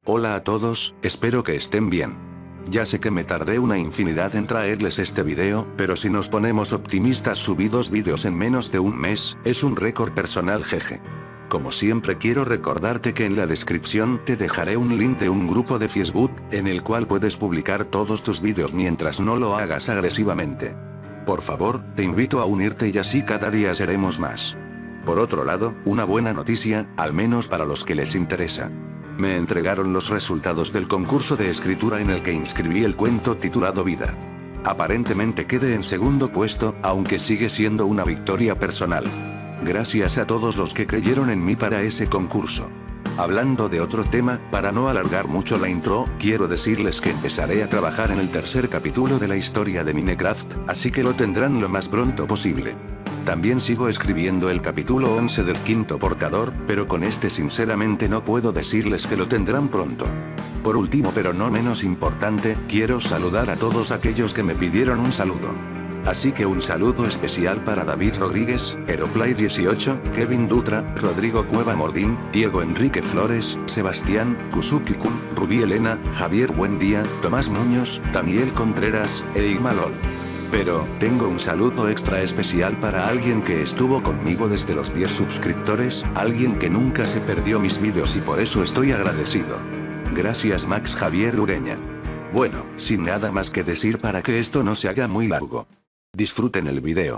Hola a todos, espero que estén bien. Ya sé que me tardé una infinidad en traerles este video, pero si nos ponemos optimistas subí 2 vídeos en menos de un mes, es un récord personal jeje. Como siempre quiero recordarte que en la descripción te dejaré un link de un grupo de Facebook, en el cual puedes publicar todos tus vídeos mientras no lo hagas agresivamente. Por favor, te invito a unirte y así cada día seremos más. Por otro lado, una buena noticia, al menos para los que les interesa. Me entregaron los resultados del concurso de escritura en el que inscribí el cuento titulado Vida. Aparentemente quedé en segundo puesto, aunque sigue siendo una victoria personal. Gracias a todos los que creyeron en mí para ese concurso. Hablando de otro tema, para no alargar mucho la intro, quiero decirles que empezaré a trabajar en el tercer capítulo de la historia de Minecraft, así que lo tendrán lo más pronto posible. También sigo escribiendo el capítulo 11 del quinto portador, pero con este sinceramente no puedo decirles que lo tendrán pronto. Por último pero no menos importante, quiero saludar a todos aquellos que me pidieron un saludo. Así que un saludo especial para David Rodríguez, Aeroplay18, Kevin Dutra, Rodrigo Cueva Mordín, Diego Enrique Flores, Sebastián, Kusuki-kun, Rubí Elena, Javier Buendía, Tomás Muñoz, Daniel Contreras, e Igmalol. Pero, tengo un saludo extra especial para alguien que estuvo conmigo desde los 10 suscriptores, alguien que nunca se perdió mis vídeos y por eso estoy agradecido. Gracias Max Javier Ureña. Bueno, sin nada más que decir para que esto no se haga muy largo. Disfruten el video.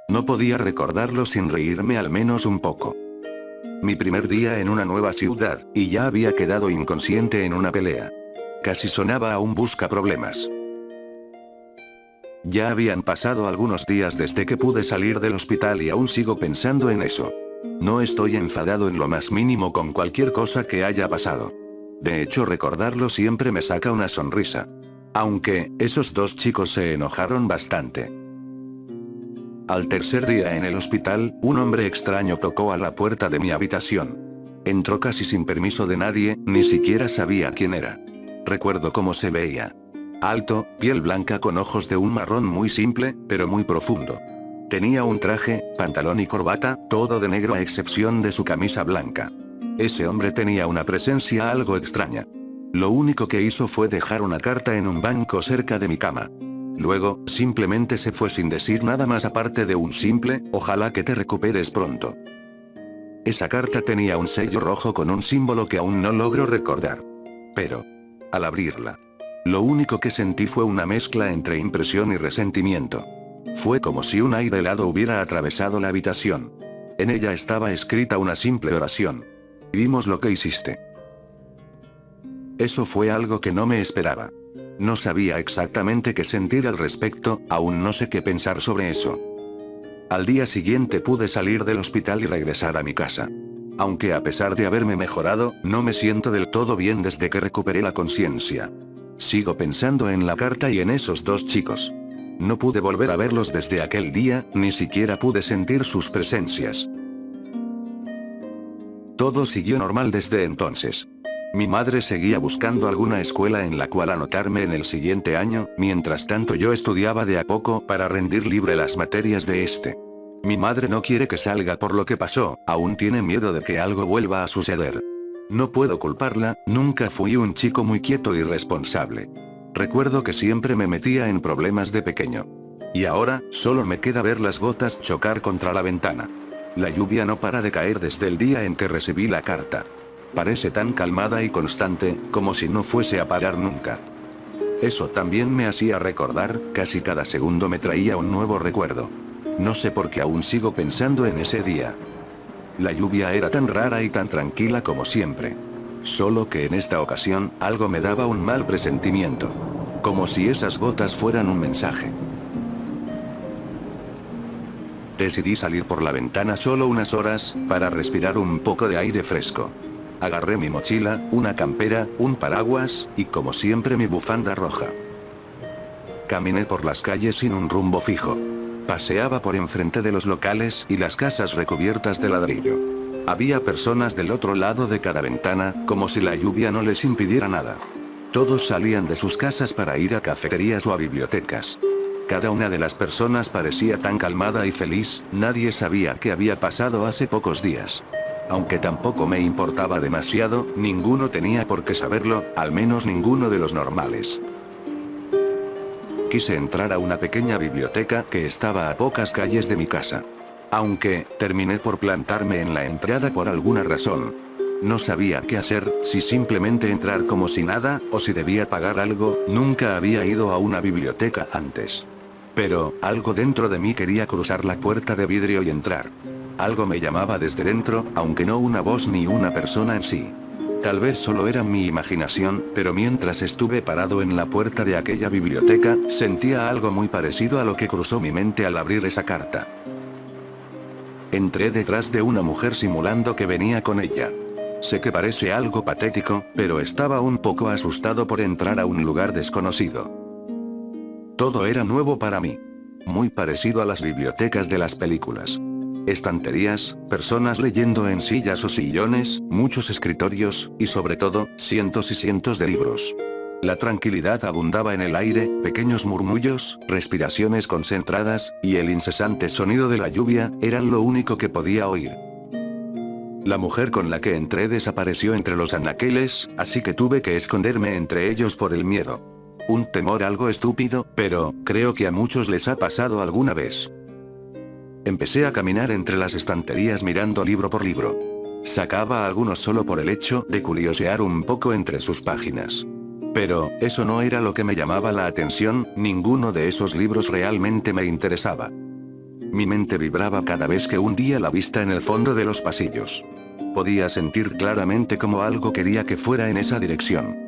No podía recordarlo sin reírme al menos un poco. Mi primer día en una nueva ciudad, y ya había quedado inconsciente en una pelea. Casi sonaba a un buscaproblemas. Ya habían pasado algunos días desde que pude salir del hospital y aún sigo pensando en eso. No estoy enfadado en lo más mínimo con cualquier cosa que haya pasado. De hecho recordarlo siempre me saca una sonrisa. Aunque, esos 2 chicos se enojaron bastante. Al tercer día en el hospital, un hombre extraño tocó a la puerta de mi habitación. Entró casi sin permiso de nadie, ni siquiera sabía quién era. Recuerdo cómo se veía. Alto, piel blanca con ojos de un marrón muy simple, pero muy profundo. Tenía un traje, pantalón y corbata, todo de negro a excepción de su camisa blanca. Ese hombre tenía una presencia algo extraña. Lo único que hizo fue dejar una carta en un banco cerca de mi cama. Luego, simplemente se fue sin decir nada más aparte de un simple, ojalá que te recuperes pronto. Esa carta tenía un sello rojo con un símbolo que aún no logro recordar. Pero, al abrirla, lo único que sentí fue una mezcla entre impresión y resentimiento. Fue como si un aire helado hubiera atravesado la habitación. En ella estaba escrita una simple oración. Vimos lo que hiciste. Eso fue algo que no me esperaba. No sabía exactamente qué sentir al respecto, aún no sé qué pensar sobre eso. Al día siguiente pude salir del hospital y regresar a mi casa. Aunque a pesar de haberme mejorado, no me siento del todo bien desde que recuperé la conciencia. Sigo pensando en la carta y en esos 2 chicos. No pude volver a verlos desde aquel día, ni siquiera pude sentir sus presencias. Todo siguió normal desde entonces. Mi madre seguía buscando alguna escuela en la cual anotarme en el siguiente año, mientras tanto yo estudiaba de a poco para rendir libre las materias de este. Mi madre no quiere que salga por lo que pasó, aún tiene miedo de que algo vuelva a suceder. No puedo culparla, nunca fui un chico muy quieto y responsable. Recuerdo que siempre me metía en problemas de pequeño. Y ahora, solo me queda ver las gotas chocar contra la ventana. La lluvia no para de caer desde el día en que recibí la carta. Parece tan calmada y constante, como si no fuese a parar nunca. Eso también me hacía recordar, casi cada segundo me traía un nuevo recuerdo. No sé por qué aún sigo pensando en ese día. La lluvia era tan rara y tan tranquila como siempre. Solo que en esta ocasión, algo me daba un mal presentimiento. Como si esas gotas fueran un mensaje. Decidí salir por la ventana solo unas horas, para respirar un poco de aire fresco. Agarré mi mochila, una campera, un paraguas, y como siempre mi bufanda roja. Caminé por las calles sin un rumbo fijo. Paseaba por enfrente de los locales y las casas recubiertas de ladrillo. Había personas del otro lado de cada ventana, como si la lluvia no les impidiera nada. Todos salían de sus casas para ir a cafeterías o a bibliotecas. Cada una de las personas parecía tan calmada y feliz, nadie sabía qué había pasado hace pocos días. Aunque tampoco me importaba demasiado, ninguno tenía por qué saberlo, al menos ninguno de los normales. Quise entrar a una pequeña biblioteca que estaba a pocas calles de mi casa. Aunque, terminé por plantarme en la entrada por alguna razón. No sabía qué hacer, si simplemente entrar como si nada, o si debía pagar algo, nunca había ido a una biblioteca antes. Pero, algo dentro de mí quería cruzar la puerta de vidrio y entrar. Algo me llamaba desde dentro, aunque no una voz ni una persona en sí. Tal vez solo era mi imaginación, pero mientras estuve parado en la puerta de aquella biblioteca, sentía algo muy parecido a lo que cruzó mi mente al abrir esa carta. Entré detrás de una mujer simulando que venía con ella. Sé que parece algo patético, pero estaba un poco asustado por entrar a un lugar desconocido. Todo era nuevo para mí. Muy parecido a las bibliotecas de las películas. Estanterías, personas leyendo en sillas o sillones, muchos escritorios, y sobre todo, cientos y cientos de libros. La tranquilidad abundaba en el aire, pequeños murmullos, respiraciones concentradas, y el incesante sonido de la lluvia, eran lo único que podía oír. La mujer con la que entré desapareció entre los anaqueles, así que tuve que esconderme entre ellos por el miedo. Un temor algo estúpido, pero, creo que a muchos les ha pasado alguna vez. Empecé a caminar entre las estanterías mirando libro por libro. Sacaba algunos solo por el hecho de curiosear un poco entre sus páginas. Pero, eso no era lo que me llamaba la atención, ninguno de esos libros realmente me interesaba. Mi mente vibraba cada vez que hundía la vista en el fondo de los pasillos. Podía sentir claramente cómo algo quería que fuera en esa dirección.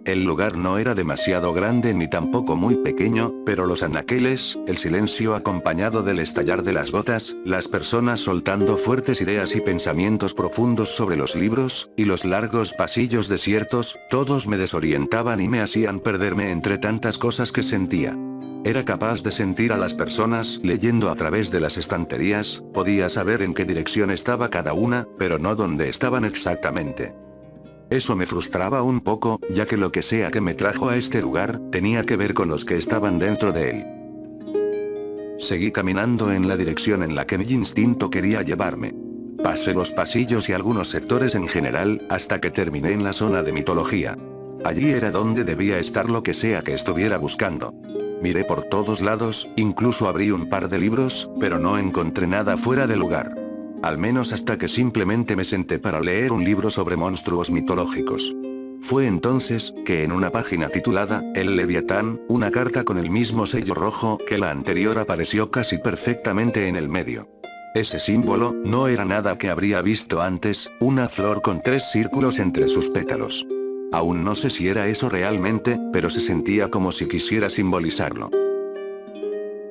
El lugar no era demasiado grande ni tampoco muy pequeño, pero los anaqueles, el silencio acompañado del estallar de las gotas, las personas soltando fuertes ideas y pensamientos profundos sobre los libros, y los largos pasillos desiertos, todos me desorientaban y me hacían perderme entre tantas cosas que sentía. Era capaz de sentir a las personas leyendo a través de las estanterías, podía saber en qué dirección estaba cada una, pero no dónde estaban exactamente. Eso me frustraba un poco, ya que lo que sea que me trajo a este lugar, tenía que ver con los que estaban dentro de él. Seguí caminando en la dirección en la que mi instinto quería llevarme. Pasé los pasillos y algunos sectores en general, hasta que terminé en la zona de mitología. Allí era donde debía estar lo que sea que estuviera buscando. Miré por todos lados, incluso abrí un par de libros, pero no encontré nada fuera de lugar. Al menos hasta que simplemente me senté para leer un libro sobre monstruos mitológicos. Fue entonces, que en una página titulada, El Leviatán, una carta con el mismo sello rojo que la anterior apareció casi perfectamente en el medio. Ese símbolo, no era nada que habría visto antes, una flor con 3 círculos entre sus pétalos. Aún no sé si era eso realmente, pero se sentía como si quisiera simbolizarlo.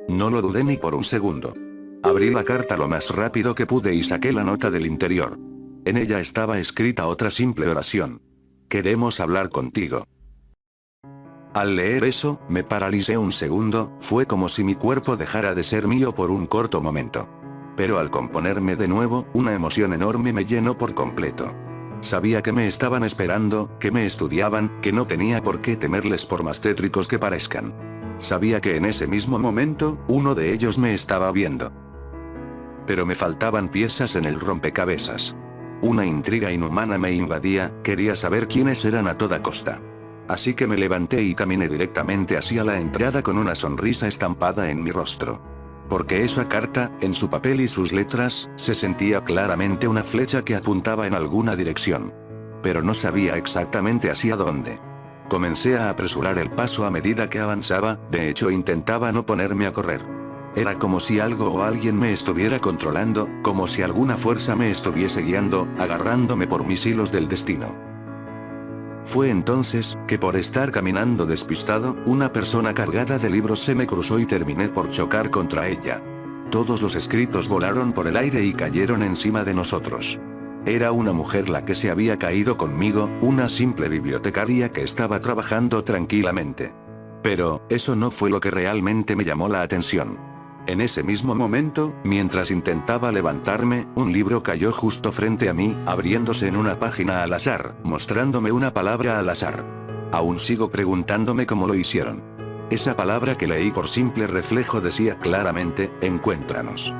No lo dudé ni por un segundo. Abrí la carta lo más rápido que pude y saqué la nota del interior. En ella estaba escrita otra simple oración. Queremos hablar contigo. Al leer eso, me paralicé un segundo, fue como si mi cuerpo dejara de ser mío por un corto momento. Pero al componerme de nuevo, una emoción enorme me llenó por completo. Sabía que me estaban esperando, que me estudiaban, que no tenía por qué temerles por más tétricos que parezcan. Sabía que en ese mismo momento, uno de ellos me estaba viendo. Pero me faltaban piezas en el rompecabezas. Una intriga inhumana me invadía, quería saber quiénes eran a toda costa. Así que me levanté y caminé directamente hacia la entrada con una sonrisa estampada en mi rostro. Porque esa carta, en su papel y sus letras, se sentía claramente una flecha que apuntaba en alguna dirección. Pero no sabía exactamente hacia dónde. Comencé a apresurar el paso a medida que avanzaba, de hecho intentaba no ponerme a correr. Era como si algo o alguien me estuviera controlando, como si alguna fuerza me estuviese guiando, agarrándome por mis hilos del destino. Fue entonces, que por estar caminando despistado, una persona cargada de libros se me cruzó y terminé por chocar contra ella. Todos los escritos volaron por el aire y cayeron encima de nosotros. Era una mujer la que se había caído conmigo, una simple bibliotecaria que estaba trabajando tranquilamente. Pero, eso no fue lo que realmente me llamó la atención. En ese mismo momento, mientras intentaba levantarme, un libro cayó justo frente a mí, abriéndose en una página al azar, mostrándome una palabra al azar. Aún sigo preguntándome cómo lo hicieron. Esa palabra que leí por simple reflejo decía claramente, encuéntranos.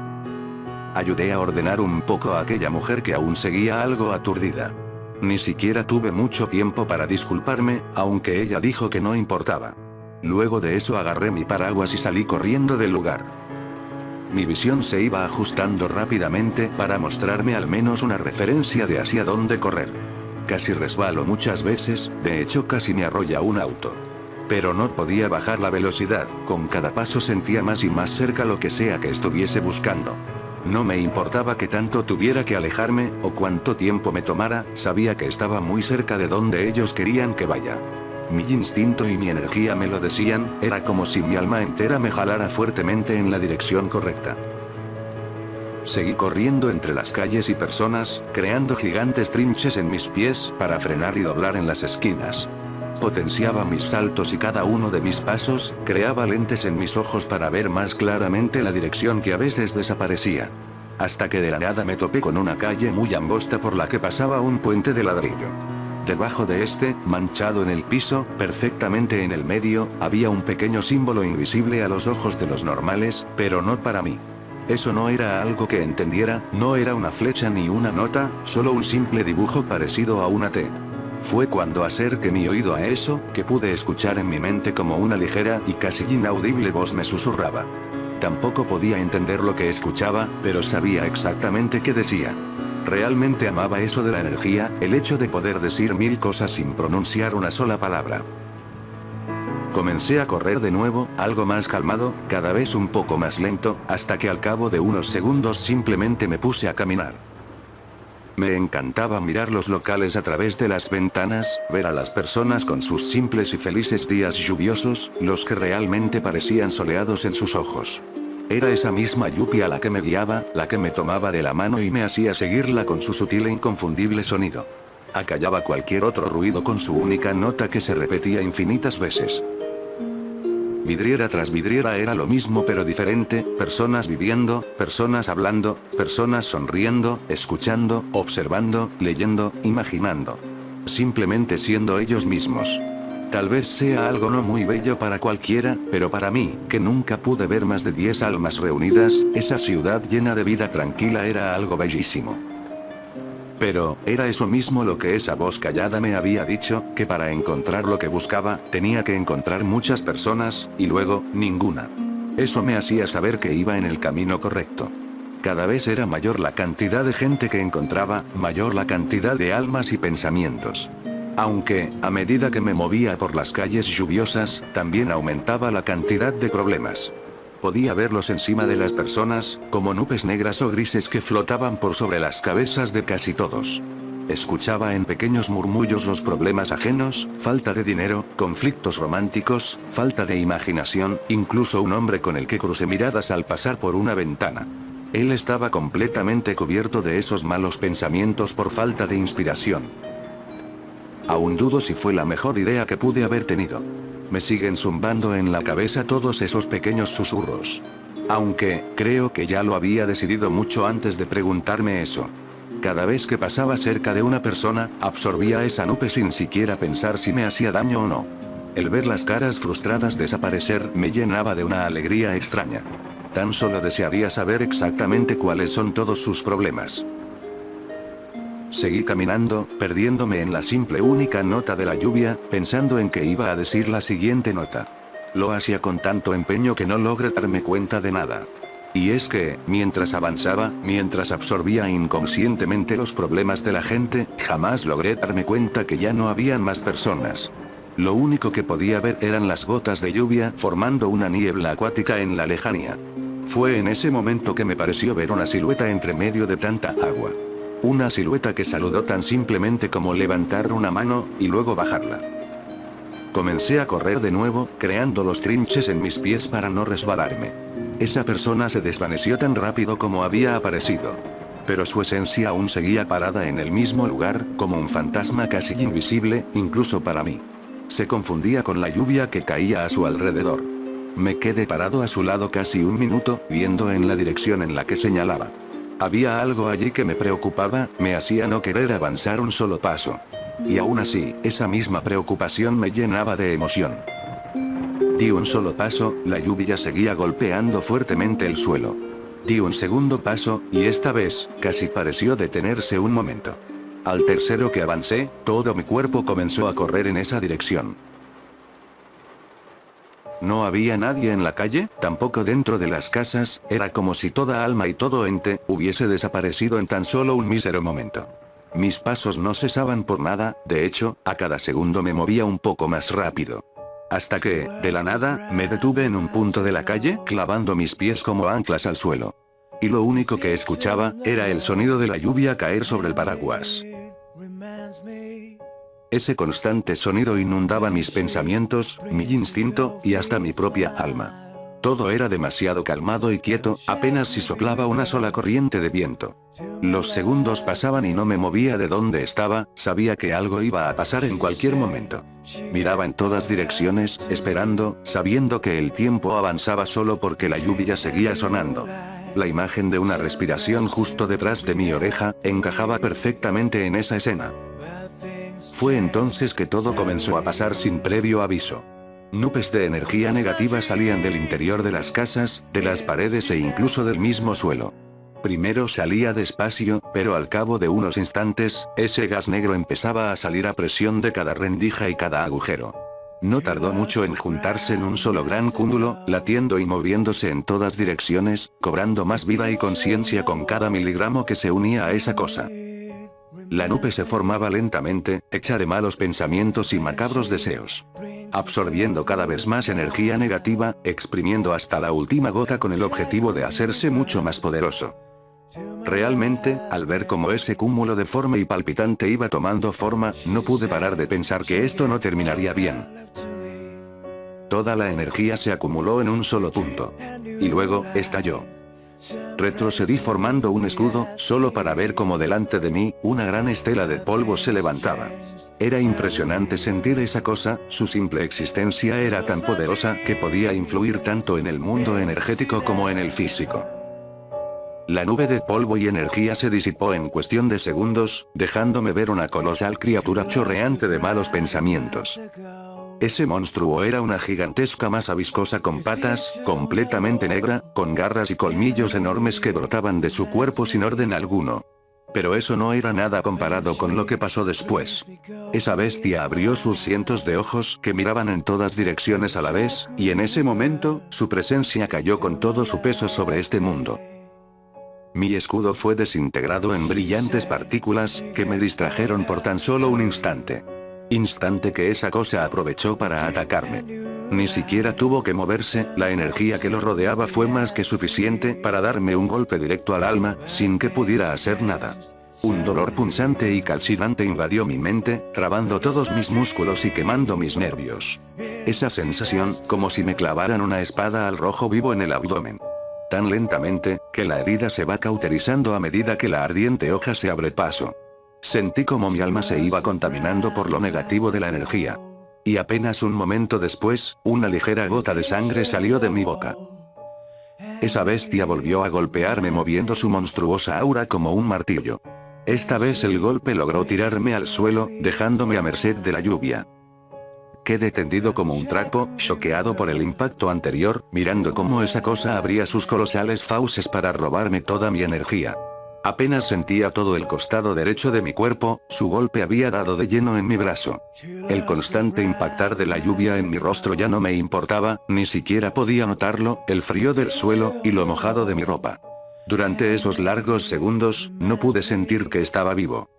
Ayudé a ordenar un poco a aquella mujer que aún seguía algo aturdida. Ni siquiera tuve mucho tiempo para disculparme, aunque ella dijo que no importaba. Luego de eso agarré mi paraguas y salí corriendo del lugar. Mi visión se iba ajustando rápidamente para mostrarme al menos una referencia de hacia dónde correr. Casi resbalo muchas veces, de hecho casi me arrolla un auto. Pero no podía bajar la velocidad, con cada paso sentía más y más cerca lo que sea que estuviese buscando. No me importaba que tanto tuviera que alejarme, o cuánto tiempo me tomara, sabía que estaba muy cerca de donde ellos querían que vaya. Mi instinto y mi energía me lo decían, era como si mi alma entera me jalara fuertemente en la dirección correcta. Seguí corriendo entre las calles y personas, creando gigantes trinches en mis pies para frenar y doblar en las esquinas. Potenciaba mis saltos y cada uno de mis pasos, creaba lentes en mis ojos para ver más claramente la dirección que a veces desaparecía. Hasta que de la nada me topé con una calle muy angosta por la que pasaba un puente de ladrillo. Debajo de este, manchado en el piso, perfectamente en el medio, había un pequeño símbolo invisible a los ojos de los normales, pero no para mí. Eso no era algo que entendiera, no era una flecha ni una nota, solo un simple dibujo parecido a una T. Fue cuando acerqué mi oído a eso, que pude escuchar en mi mente como una ligera y casi inaudible voz me susurraba. Tampoco podía entender lo que escuchaba, pero sabía exactamente qué decía. Realmente amaba eso de la energía, el hecho de poder decir 1000 cosas sin pronunciar una sola palabra. Comencé a correr de nuevo, algo más calmado, cada vez un poco más lento, hasta que al cabo de unos segundos simplemente me puse a caminar. Me encantaba mirar los locales a través de las ventanas, ver a las personas con sus simples y felices días lluviosos, los que realmente parecían soleados en sus ojos. Era esa misma lluvia la que me guiaba, la que me tomaba de la mano y me hacía seguirla con su sutil e inconfundible sonido. Acallaba cualquier otro ruido con su única nota que se repetía infinitas veces. Vidriera tras vidriera era lo mismo pero diferente, personas viviendo, personas hablando, personas sonriendo, escuchando, observando, leyendo, imaginando. Simplemente siendo ellos mismos. Tal vez sea algo no muy bello para cualquiera, pero para mí, que nunca pude ver más de 10 almas reunidas, esa ciudad llena de vida tranquila era algo bellísimo. Pero, era eso mismo lo que esa voz callada me había dicho, que para encontrar lo que buscaba, tenía que encontrar muchas personas, y luego, ninguna. Eso me hacía saber que iba en el camino correcto. Cada vez era mayor la cantidad de gente que encontraba, mayor la cantidad de almas y pensamientos. Aunque, a medida que me movía por las calles lluviosas, también aumentaba la cantidad de problemas. Podía verlos encima de las personas, como nubes negras o grises que flotaban por sobre las cabezas de casi todos. Escuchaba en pequeños murmullos los problemas ajenos, falta de dinero, conflictos románticos, falta de imaginación, incluso un hombre con el que crucé miradas al pasar por una ventana. Él estaba completamente cubierto de esos malos pensamientos por falta de inspiración. Aún dudo si fue la mejor idea que pude haber tenido. Me siguen zumbando en la cabeza todos esos pequeños susurros. Aunque, creo que ya lo había decidido mucho antes de preguntarme eso. Cada vez que pasaba cerca de una persona, absorbía esa nube sin siquiera pensar si me hacía daño o no. El ver las caras frustradas desaparecer me llenaba de una alegría extraña. Tan solo desearía saber exactamente cuáles son todos sus problemas. Seguí caminando, perdiéndome en la simple única nota de la lluvia, pensando en que iba a decir la siguiente nota. Lo hacía con tanto empeño que no logré darme cuenta de nada. Y es que, mientras avanzaba, mientras absorbía inconscientemente los problemas de la gente, jamás logré darme cuenta que ya no habían más personas. Lo único que podía ver eran las gotas de lluvia formando una niebla acuática en la lejanía. Fue en ese momento que me pareció ver una silueta entre medio de tanta agua. Una silueta que saludó tan simplemente como levantar una mano, y luego bajarla. Comencé a correr de nuevo, creando los trinches en mis pies para no resbalarme. Esa persona se desvaneció tan rápido como había aparecido. Pero su esencia aún seguía parada en el mismo lugar, como un fantasma casi invisible, incluso para mí. Se confundía con la lluvia que caía a su alrededor. Me quedé parado a su lado casi un minuto, viendo en la dirección en la que señalaba. Había algo allí que me preocupaba, me hacía no querer avanzar un solo paso. Y aún así, esa misma preocupación me llenaba de emoción. Di un solo paso, la lluvia seguía golpeando fuertemente el suelo. Di un segundo paso, y esta vez, casi pareció detenerse un momento. Al tercero que avancé, todo mi cuerpo comenzó a correr en esa dirección. No había nadie en la calle, tampoco dentro de las casas, era como si toda alma y todo ente, hubiese desaparecido en tan solo un mísero momento. Mis pasos no cesaban por nada, de hecho, a cada segundo me movía un poco más rápido. Hasta que, de la nada, me detuve en un punto de la calle, clavando mis pies como anclas al suelo. Y lo único que escuchaba, era el sonido de la lluvia caer sobre el paraguas. Ese constante sonido inundaba mis pensamientos, mi instinto, y hasta mi propia alma. Todo era demasiado calmado y quieto, apenas si soplaba una sola corriente de viento. Los segundos pasaban y no me movía de donde estaba, sabía que algo iba a pasar en cualquier momento. Miraba en todas direcciones, esperando, sabiendo que el tiempo avanzaba solo porque la lluvia seguía sonando. La imagen de una respiración justo detrás de mi oreja, encajaba perfectamente en esa escena. Fue entonces que todo comenzó a pasar sin previo aviso. Nubes de energía negativa salían del interior de las casas, de las paredes e incluso del mismo suelo. Primero salía despacio, pero al cabo de unos instantes, ese gas negro empezaba a salir a presión de cada rendija y cada agujero. No tardó mucho en juntarse en un solo gran cúmulo, latiendo y moviéndose en todas direcciones, cobrando más vida y conciencia con cada miligramo que se unía a esa cosa. La nube se formaba lentamente, hecha de malos pensamientos y macabros deseos. Absorbiendo cada vez más energía negativa, exprimiendo hasta la última gota con el objetivo de hacerse mucho más poderoso. Realmente, al ver cómo ese cúmulo deforme y palpitante iba tomando forma, no pude parar de pensar que esto no terminaría bien. Toda la energía se acumuló en un solo punto. Y luego, estalló. Retrocedí formando un escudo, solo para ver cómo delante de mí, una gran estela de polvo se levantaba. Era impresionante sentir esa cosa, su simple existencia era tan poderosa que podía influir tanto en el mundo energético como en el físico. La nube de polvo y energía se disipó en cuestión de segundos, dejándome ver una colosal criatura chorreante de malos pensamientos. Ese monstruo era una gigantesca masa viscosa con patas, completamente negra, con garras y colmillos enormes que brotaban de su cuerpo sin orden alguno. Pero eso no era nada comparado con lo que pasó después. Esa bestia abrió sus cientos de ojos que miraban en todas direcciones a la vez, y en ese momento, su presencia cayó con todo su peso sobre este mundo. Mi escudo fue desintegrado en brillantes partículas, que me distrajeron por tan solo un instante. Instante que esa cosa aprovechó para atacarme. Ni siquiera tuvo que moverse, la energía que lo rodeaba fue más que suficiente para darme un golpe directo al alma, sin que pudiera hacer nada. Un dolor punzante y calcinante invadió mi mente, trabando todos mis músculos y quemando mis nervios. Esa sensación, como si me clavaran una espada al rojo vivo en el abdomen. Tan lentamente, que la herida se va cauterizando a medida que la ardiente hoja se abre paso. Sentí como mi alma se iba contaminando por lo negativo de la energía. Y apenas un momento después, una ligera gota de sangre salió de mi boca. Esa bestia volvió a golpearme moviendo su monstruosa aura como un martillo. Esta vez el golpe logró tirarme al suelo, dejándome a merced de la lluvia. Quedé tendido como un trapo, choqueado por el impacto anterior, mirando cómo esa cosa abría sus colosales fauces para robarme toda mi energía. Apenas sentía todo el costado derecho de mi cuerpo, su golpe había dado de lleno en mi brazo. El constante impactar de la lluvia en mi rostro ya no me importaba, ni siquiera podía notarlo, el frío del suelo, y lo mojado de mi ropa. Durante esos largos segundos, no pude sentir que estaba vivo.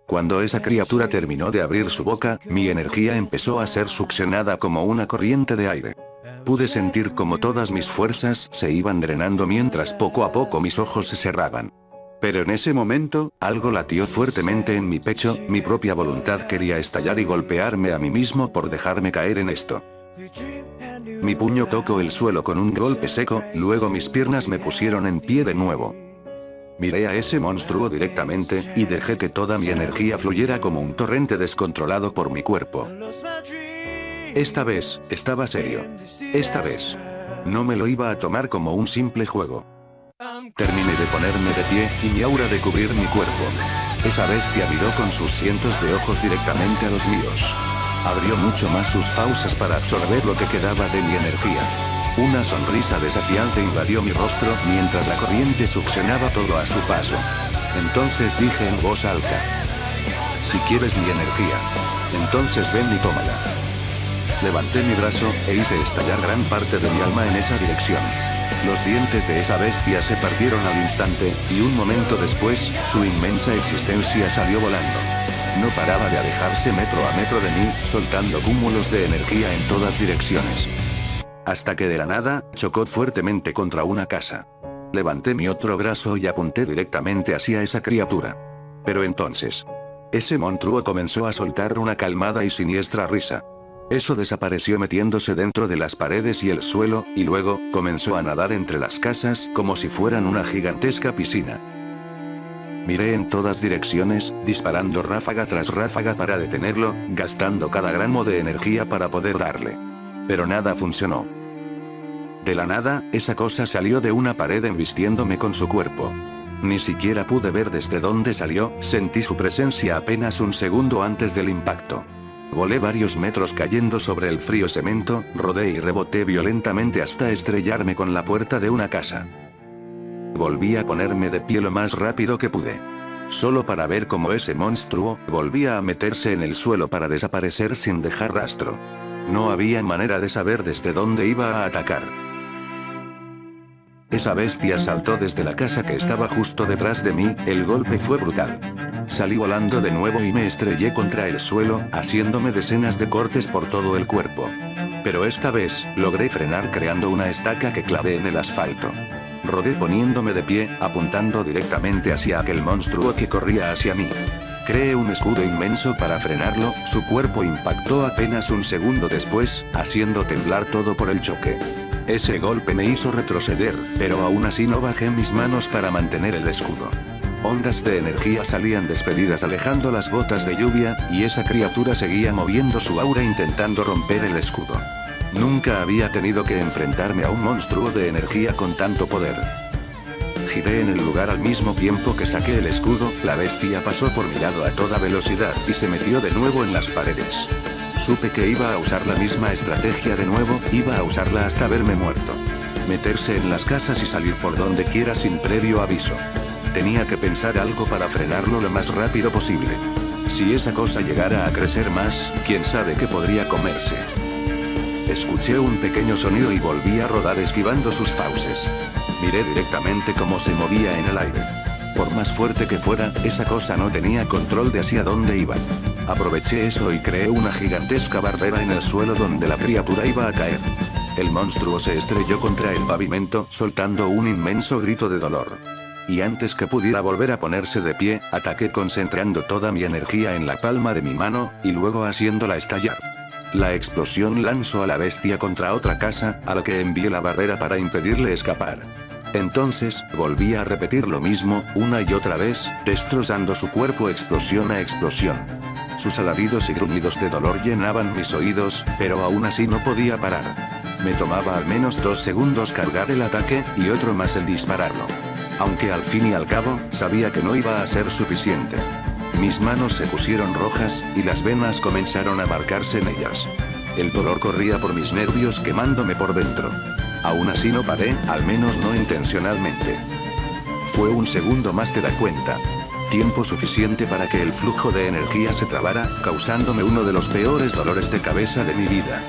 Cuando esa criatura terminó de abrir su boca, mi energía empezó a ser succionada como una corriente de aire. Pude sentir como todas mis fuerzas se iban drenando mientras poco a poco mis ojos se cerraban. Pero en ese momento, algo latió fuertemente en mi pecho, mi propia voluntad quería estallar y golpearme a mí mismo por dejarme caer en esto. Mi puño tocó el suelo con un golpe seco, luego mis piernas me pusieron en pie de nuevo. Miré a ese monstruo directamente, y dejé que toda mi energía fluyera como un torrente descontrolado por mi cuerpo. Esta vez, estaba serio. Esta vez, no me lo iba a tomar como un simple juego. Terminé de ponerme de pie, y mi aura de cubrir mi cuerpo. Esa bestia miró con sus cientos de ojos directamente a los míos. Abrió mucho más sus fauces para absorber lo que quedaba de mi energía. Una sonrisa desafiante invadió mi rostro mientras la corriente succionaba todo a su paso. Entonces dije en voz alta: si quieres mi energía, entonces ven y tómala. Levanté mi brazo, e hice estallar gran parte de mi alma en esa dirección. Los dientes de esa bestia se partieron al instante, y un momento después, su inmensa existencia salió volando. No paraba de alejarse metro a metro de mí, soltando cúmulos de energía en todas direcciones. Hasta que de la nada, chocó fuertemente contra una casa. Levanté mi otro brazo y apunté directamente hacia esa criatura. Pero entonces, ese monstruo comenzó a soltar una calmada y siniestra risa. Eso desapareció metiéndose dentro de las paredes y el suelo, y luego, comenzó a nadar entre las casas como si fueran una gigantesca piscina. Miré en todas direcciones, disparando ráfaga tras ráfaga para detenerlo, gastando cada gramo de energía para poder darle. Pero nada funcionó. De la nada, esa cosa salió de una pared embistiéndome con su cuerpo. Ni siquiera pude ver desde dónde salió, sentí su presencia apenas un segundo antes del impacto. Volé varios metros cayendo sobre el frío cemento, rodé y reboté violentamente hasta estrellarme con la puerta de una casa. Volví a ponerme de pie lo más rápido que pude. Solo para ver cómo ese monstruo volvía a meterse en el suelo para desaparecer sin dejar rastro. No había manera de saber desde dónde iba a atacar. Esa bestia saltó desde la casa que estaba justo detrás de mí, el golpe fue brutal. Salí volando de nuevo y me estrellé contra el suelo, haciéndome decenas de cortes por todo el cuerpo. Pero esta vez, logré frenar creando una estaca que clavé en el asfalto. Rodé poniéndome de pie, apuntando directamente hacia aquel monstruo que corría hacia mí. Creé un escudo inmenso para frenarlo, su cuerpo impactó apenas un segundo después, haciendo temblar todo por el choque. Ese golpe me hizo retroceder, pero aún así no bajé mis manos para mantener el escudo. Ondas de energía salían despedidas alejando las gotas de lluvia, y esa criatura seguía moviendo su aura intentando romper el escudo. Nunca había tenido que enfrentarme a un monstruo de energía con tanto poder. Giré en el lugar al mismo tiempo que saqué el escudo, la bestia pasó por mi lado a toda velocidad y se metió de nuevo en las paredes. Supe que iba a usar la misma estrategia de nuevo, iba a usarla hasta verme muerto. Meterse en las casas y salir por donde quiera sin previo aviso. Tenía que pensar algo para frenarlo lo más rápido posible. Si esa cosa llegara a crecer más, quién sabe qué podría comerse. Escuché un pequeño sonido y volví a rodar esquivando sus fauces. Miré directamente cómo se movía en el aire. Por más fuerte que fuera, esa cosa no tenía control de hacia dónde iba. Aproveché eso y creé una gigantesca barrera en el suelo donde la criatura iba a caer. El monstruo se estrelló contra el pavimento, soltando un inmenso grito de dolor. Y antes que pudiera volver a ponerse de pie, ataqué concentrando toda mi energía en la palma de mi mano, y luego haciéndola estallar. La explosión lanzó a la bestia contra otra casa, a la que envié la barrera para impedirle escapar. Entonces, volví a repetir lo mismo, una y otra vez, destrozando su cuerpo explosión a explosión. Sus alaridos y gruñidos de dolor llenaban mis oídos, pero aún así no podía parar. Me tomaba al menos 2 segundos cargar el ataque, y otro más el dispararlo. Aunque al fin y al cabo, sabía que no iba a ser suficiente. Mis manos se pusieron rojas, y las venas comenzaron a marcarse en ellas. El dolor corría por mis nervios quemándome por dentro. Aún así no paré, al menos no intencionalmente. Fue un segundo más de la cuenta. Tiempo suficiente para que el flujo de energía se trabara, causándome uno de los peores dolores de cabeza de mi vida.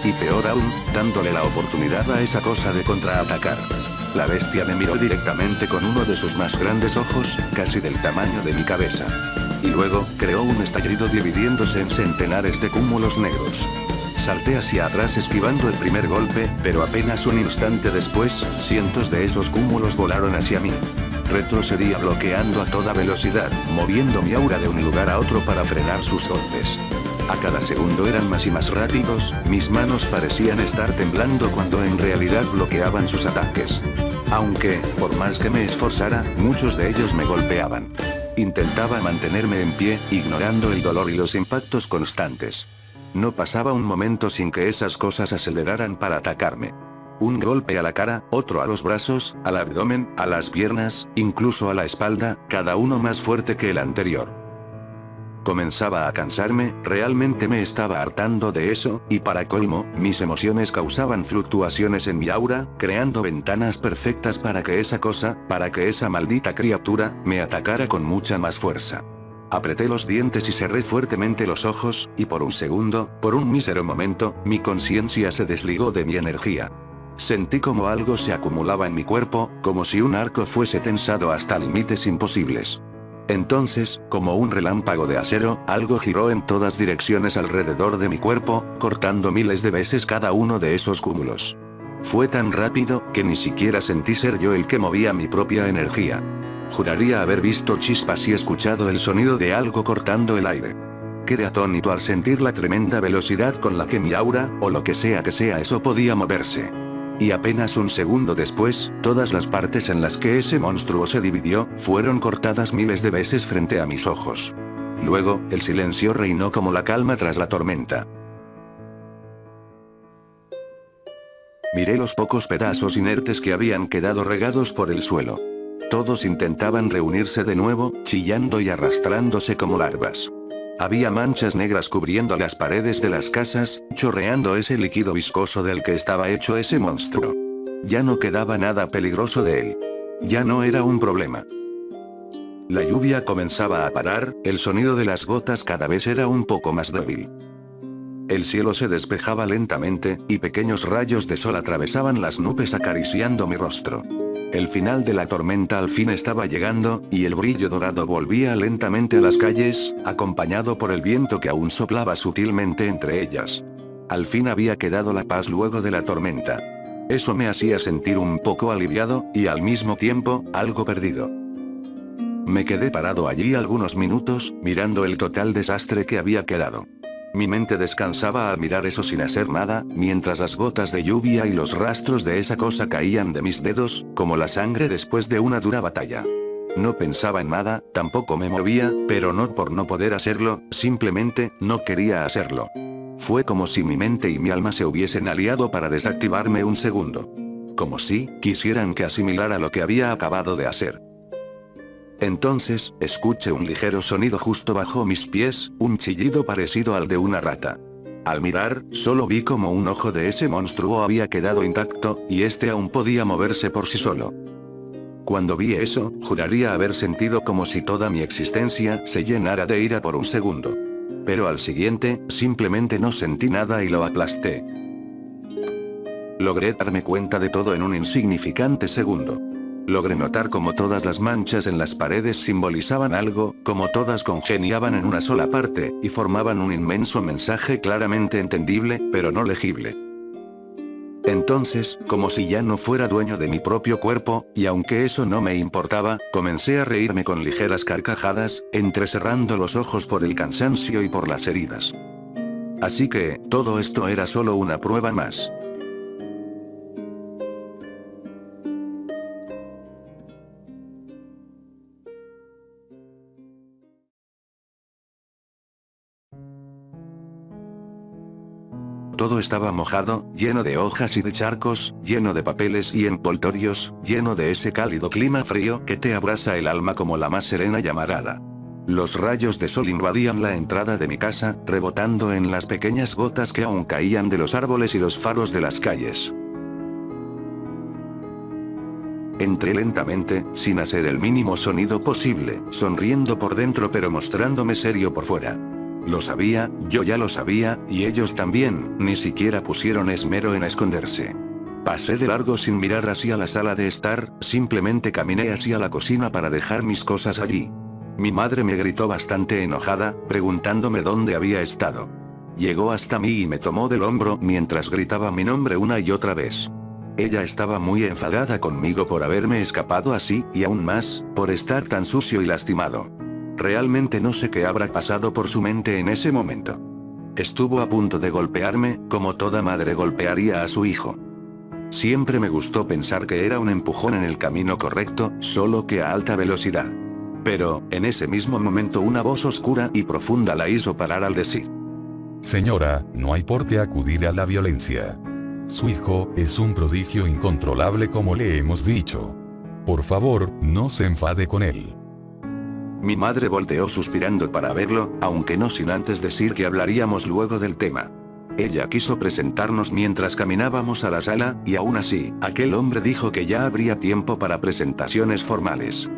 Y peor aún, dándole la oportunidad a esa cosa de contraatacar. La bestia me miró directamente con uno de sus más grandes ojos, casi del tamaño de mi cabeza. Y luego, creó un estallido dividiéndose en centenares de cúmulos negros. Salté hacia atrás esquivando el primer golpe, pero apenas un instante después, cientos de esos cúmulos volaron hacia mí. Retrocedía bloqueando a toda velocidad, moviendo mi aura de un lugar a otro para frenar sus golpes. A cada segundo eran más y más rápidos, mis manos parecían estar temblando cuando en realidad bloqueaban sus ataques. Aunque, por más que me esforzara, muchos de ellos me golpeaban. Intentaba mantenerme en pie, ignorando el dolor y los impactos constantes. No pasaba un momento sin que esas cosas aceleraran para atacarme. Un golpe a la cara, otro a los brazos, al abdomen, a las piernas, incluso a la espalda, cada uno más fuerte que el anterior. Comenzaba a cansarme, realmente me estaba hartando de eso, y para colmo, mis emociones causaban fluctuaciones en mi aura, creando ventanas perfectas para que esa maldita criatura, me atacara con mucha más fuerza. Apreté los dientes y cerré fuertemente los ojos, y por un segundo, por un mísero momento, mi conciencia se desligó de mi energía. Sentí como algo se acumulaba en mi cuerpo, como si un arco fuese tensado hasta límites imposibles. Entonces, como un relámpago de acero, algo giró en todas direcciones alrededor de mi cuerpo, cortando miles de veces cada uno de esos cúmulos. Fue tan rápido, que ni siquiera sentí ser yo el que movía mi propia energía. Juraría haber visto chispas y escuchado el sonido de algo cortando el aire. Quedé atónito al sentir la tremenda velocidad con la que mi aura, o lo que sea eso, podía moverse. Y apenas un segundo después, todas las partes en las que ese monstruo se dividió, fueron cortadas miles de veces frente a mis ojos. Luego, el silencio reinó como la calma tras la tormenta. Miré los pocos pedazos inertes que habían quedado regados por el suelo. Todos intentaban reunirse de nuevo, chillando y arrastrándose como larvas. Había manchas negras cubriendo las paredes de las casas, chorreando ese líquido viscoso del que estaba hecho ese monstruo. Ya no quedaba nada peligroso de él. Ya no era un problema. La lluvia comenzaba a parar, el sonido de las gotas cada vez era un poco más débil. El cielo se despejaba lentamente, y pequeños rayos de sol atravesaban las nubes acariciando mi rostro. El final de la tormenta al fin estaba llegando, y el brillo dorado volvía lentamente a las calles, acompañado por el viento que aún soplaba sutilmente entre ellas. Al fin había quedado la paz luego de la tormenta. Eso me hacía sentir un poco aliviado, y al mismo tiempo, algo perdido. Me quedé parado allí algunos minutos, mirando el total desastre que había quedado. Mi mente descansaba al mirar eso sin hacer nada, mientras las gotas de lluvia y los rastros de esa cosa caían de mis dedos, como la sangre después de una dura batalla. No pensaba en nada, tampoco me movía, pero no por no poder hacerlo, simplemente, no quería hacerlo. Fue como si mi mente y mi alma se hubiesen aliado para desactivarme un segundo. Como si, quisieran que asimilara lo que había acabado de hacer. Entonces, escuché un ligero sonido justo bajo mis pies, un chillido parecido al de una rata. Al mirar, solo vi como un ojo de ese monstruo había quedado intacto, y este aún podía moverse por sí solo. Cuando vi eso, juraría haber sentido como si toda mi existencia se llenara de ira por un segundo. Pero al siguiente, simplemente no sentí nada y lo aplasté. Logré darme cuenta de todo en un insignificante segundo. Logré notar cómo todas las manchas en las paredes simbolizaban algo, como todas congeniaban en una sola parte, y formaban un inmenso mensaje claramente entendible, pero no legible. Entonces, como si ya no fuera dueño de mi propio cuerpo, y aunque eso no me importaba, comencé a reírme con ligeras carcajadas, entrecerrando los ojos por el cansancio y por las heridas. Así que, todo esto era solo una prueba más. Todo estaba mojado, lleno de hojas y de charcos, lleno de papeles y envoltorios, lleno de ese cálido clima frío que te abrasa el alma como la más serena llamarada. Los rayos de sol invadían la entrada de mi casa, rebotando en las pequeñas gotas que aún caían de los árboles y los faros de las calles. Entré lentamente, sin hacer el mínimo sonido posible, sonriendo por dentro pero mostrándome serio por fuera. Lo sabía, yo ya lo sabía, y ellos también, ni siquiera pusieron esmero en esconderse. Pasé de largo sin mirar hacia la sala de estar, simplemente caminé hacia la cocina para dejar mis cosas allí. Mi madre me gritó bastante enojada, preguntándome dónde había estado. Llegó hasta mí y me tomó del hombro mientras gritaba mi nombre una y otra vez. Ella estaba muy enfadada conmigo por haberme escapado así, y aún más, por estar tan sucio y lastimado. Realmente no sé qué habrá pasado por su mente en ese momento. Estuvo a punto de golpearme, como toda madre golpearía a su hijo. Siempre me gustó pensar que era un empujón en el camino correcto, solo que a alta velocidad. Pero, en ese mismo momento una voz oscura y profunda la hizo parar al decir: Señora, no hay por qué acudir a la violencia. Su hijo es un prodigio incontrolable como le hemos dicho. Por favor, no se enfade con él. Mi madre volteó suspirando para verlo, aunque no sin antes decir que hablaríamos luego del tema. Ella quiso presentarnos mientras caminábamos a la sala, y aún así, aquel hombre dijo que ya habría tiempo para presentaciones formales.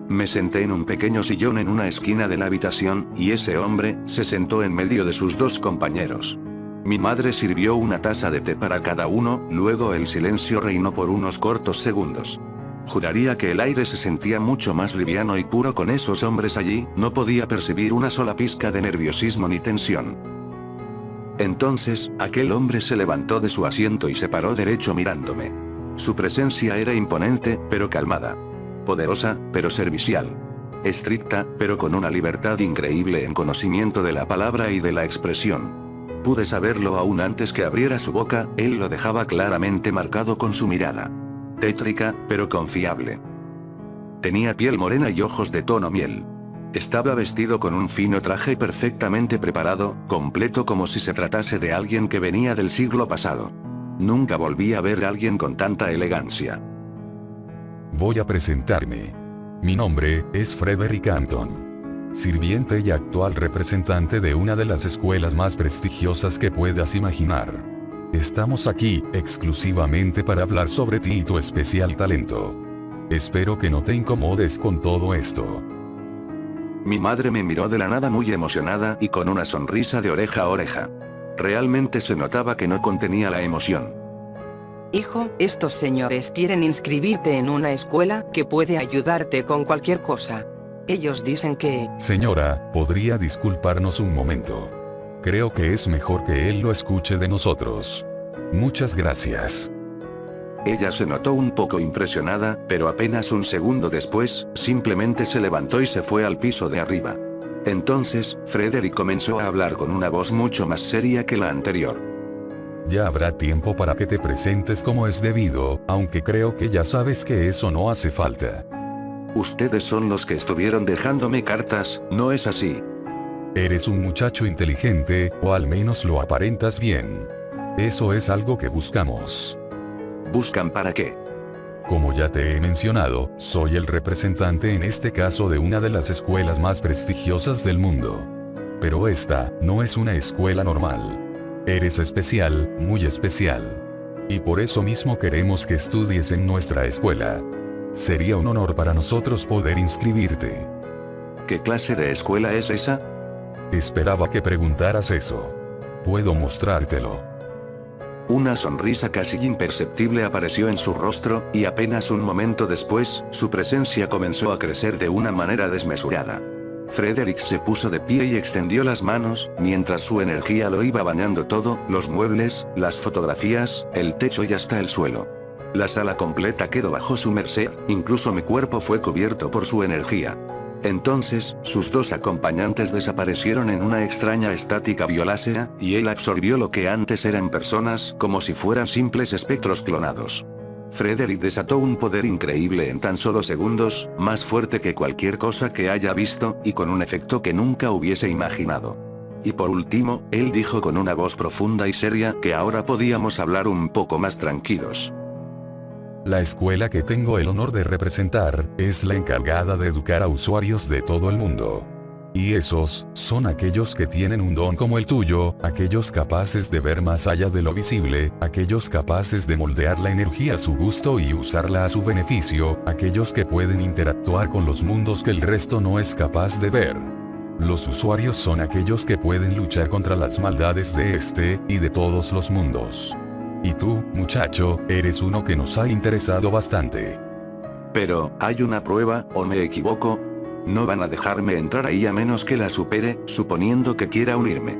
Me senté en un pequeño sillón en una esquina de la habitación, y ese hombre se sentó en medio de sus dos compañeros. Mi madre sirvió una taza de té para cada uno, luego el silencio reinó por unos cortos segundos. Juraría que el aire se sentía mucho más liviano y puro con esos hombres allí, no podía percibir una sola pizca de nerviosismo ni tensión. Entonces, aquel hombre se levantó de su asiento y se paró derecho mirándome. Su presencia era imponente, pero calmada. Poderosa, pero servicial. Estricta, pero con una libertad increíble en conocimiento de la palabra y de la expresión. Pude saberlo aún antes que abriera su boca, él lo dejaba claramente marcado con su mirada. Tétrica, pero confiable. Tenía piel morena y ojos de tono miel. Estaba vestido con un fino traje perfectamente preparado, completo como si se tratase de alguien que venía del siglo pasado. Nunca volví a ver a alguien con tanta elegancia. Voy a presentarme. Mi nombre es Frederick Anton. Sirviente y actual representante de una de las escuelas más prestigiosas que puedas imaginar. Estamos aquí, exclusivamente para hablar sobre ti y tu especial talento. Espero que no te incomodes con todo esto. Mi madre me miró de la nada muy emocionada y con una sonrisa de oreja a oreja. Realmente se notaba que no contenía la emoción. Hijo, estos señores quieren inscribirte en una escuela que puede ayudarte con cualquier cosa. Ellos dicen que... Señora, ¿podría disculparnos un momento? Creo que es mejor que él lo escuche de nosotros. Muchas gracias. Ella se notó un poco impresionada, pero apenas un segundo después, simplemente se levantó y se fue al piso de arriba. Entonces, Frederick comenzó a hablar con una voz mucho más seria que la anterior. Ya habrá tiempo para que te presentes como es debido, aunque creo que ya sabes que eso no hace falta. Ustedes son los que estuvieron dejándome cartas, ¿no es así? Eres un muchacho inteligente, o al menos lo aparentas bien. Eso es algo que buscamos. ¿Buscan para qué? Como ya te he mencionado, soy el representante en este caso de una de las escuelas más prestigiosas del mundo. Pero esta, no es una escuela normal. Eres especial, muy especial. Y por eso mismo queremos que estudies en nuestra escuela. Sería un honor para nosotros poder inscribirte. ¿Qué clase de escuela es esa? Esperaba que preguntaras eso. Puedo mostrártelo. Una sonrisa casi imperceptible apareció en su rostro, y apenas un momento después, su presencia comenzó a crecer de una manera desmesurada. Frederick se puso de pie y extendió las manos, mientras su energía lo iba bañando todo, los muebles, las fotografías, el techo y hasta el suelo. La sala completa quedó bajo su merced, incluso mi cuerpo fue cubierto por su energía. Entonces, sus dos acompañantes desaparecieron en una extraña estática violácea, y él absorbió lo que antes eran personas, como si fueran simples espectros clonados. Frederick desató un poder increíble en tan solo segundos, más fuerte que cualquier cosa que haya visto, y con un efecto que nunca hubiese imaginado. Y por último, él dijo con una voz profunda y seria que ahora podíamos hablar un poco más tranquilos. La escuela que tengo el honor de representar, es la encargada de educar a usuarios de todo el mundo. Y esos, son aquellos que tienen un don como el tuyo, aquellos capaces de ver más allá de lo visible, aquellos capaces de moldear la energía a su gusto y usarla a su beneficio, aquellos que pueden interactuar con los mundos que el resto no es capaz de ver. Los usuarios son aquellos que pueden luchar contra las maldades de este, y de todos los mundos. Y tú, muchacho, eres uno que nos ha interesado bastante. Pero, ¿hay una prueba, o me equivoco? No van a dejarme entrar ahí a menos que la supere, suponiendo que quiera unirme.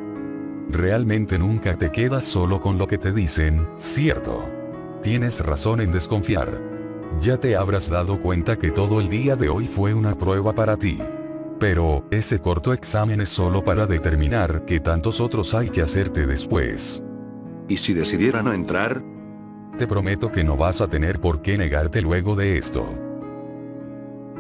Realmente nunca te quedas solo con lo que te dicen, ¿cierto? Tienes razón en desconfiar. Ya te habrás dado cuenta que todo el día de hoy fue una prueba para ti. Pero, ese corto examen es solo para determinar qué tantos otros hay que hacerte después. ¿Y si decidiera no entrar? Te prometo que no vas a tener por qué negarte luego de esto.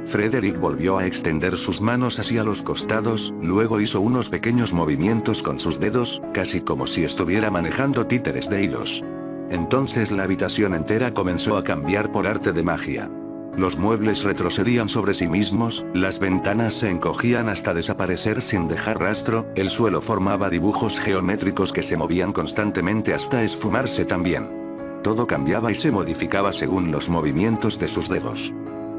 Frederick volvió a extender sus manos hacia los costados, luego hizo unos pequeños movimientos con sus dedos, casi como si estuviera manejando títeres de hilos. Entonces la habitación entera comenzó a cambiar por arte de magia. Los muebles retrocedían sobre sí mismos, las ventanas se encogían hasta desaparecer sin dejar rastro, el suelo formaba dibujos geométricos que se movían constantemente hasta esfumarse también. Todo cambiaba y se modificaba según los movimientos de sus dedos.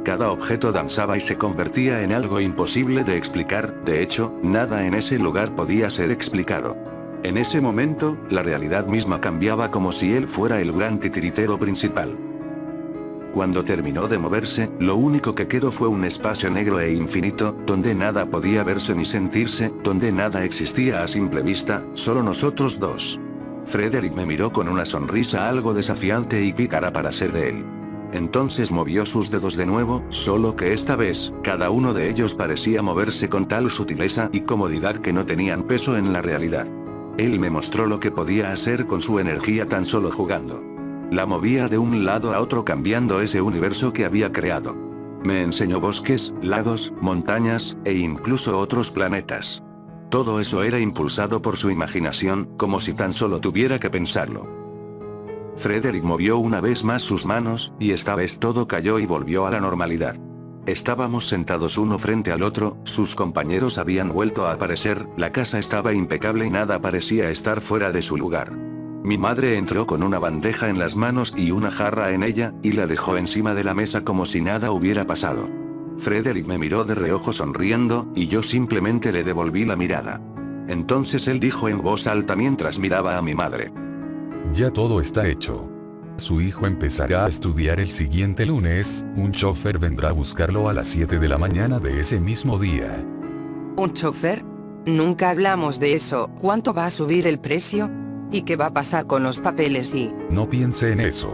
Cada objeto danzaba y se convertía en algo imposible de explicar, de hecho, nada en ese lugar podía ser explicado. En ese momento, la realidad misma cambiaba como si él fuera el gran titiritero principal. Cuando terminó de moverse, lo único que quedó fue un espacio negro e infinito, donde nada podía verse ni sentirse, donde nada existía a simple vista, solo nosotros dos. Frederick me miró con una sonrisa algo desafiante y pícara para ser de él. Entonces movió sus dedos de nuevo, solo que esta vez, cada uno de ellos parecía moverse con tal sutileza y comodidad que no tenían peso en la realidad. Él me mostró lo que podía hacer con su energía tan solo jugando. La movía de un lado a otro cambiando ese universo que había creado. Me enseñó bosques, lagos, montañas, e incluso otros planetas. Todo eso era impulsado por su imaginación, como si tan solo tuviera que pensarlo. Frederick movió una vez más sus manos, y esta vez todo cayó y volvió a la normalidad. Estábamos sentados uno frente al otro, sus compañeros habían vuelto a aparecer, la casa estaba impecable y nada parecía estar fuera de su lugar. Mi madre entró con una bandeja en las manos y una jarra en ella, y la dejó encima de la mesa como si nada hubiera pasado. Frederick me miró de reojo sonriendo, y yo simplemente le devolví la mirada. Entonces él dijo en voz alta mientras miraba a mi madre: Ya todo está hecho. Su hijo empezará a estudiar el siguiente lunes, un chofer vendrá a buscarlo a las 7 de la mañana de ese mismo día. ¿Un chofer? Nunca hablamos de eso. ¿Cuánto va a subir el precio? ¿Y qué va a pasar con los papeles y...? No piense en eso.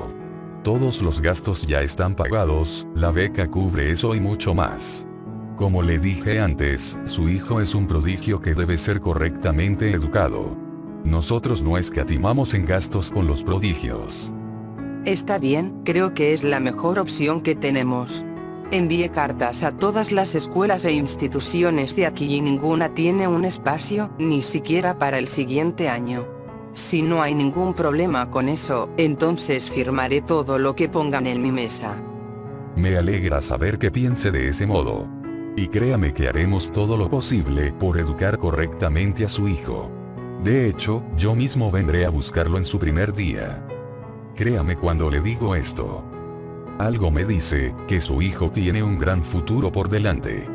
Todos los gastos ya están pagados, la beca cubre eso y mucho más. Como le dije antes, su hijo es un prodigio que debe ser correctamente educado. Nosotros no escatimamos en gastos con los prodigios. Está bien, creo que es la mejor opción que tenemos. Envié cartas a todas las escuelas e instituciones de aquí y ninguna tiene un espacio, ni siquiera para el siguiente año. Si no hay ningún problema con eso, entonces firmaré todo lo que pongan en mi mesa. Me alegra saber que piense de ese modo. Y créame que haremos todo lo posible por educar correctamente a su hijo. De hecho, yo mismo vendré a buscarlo en su primer día. Créame cuando le digo esto. Algo me dice que su hijo tiene un gran futuro por delante.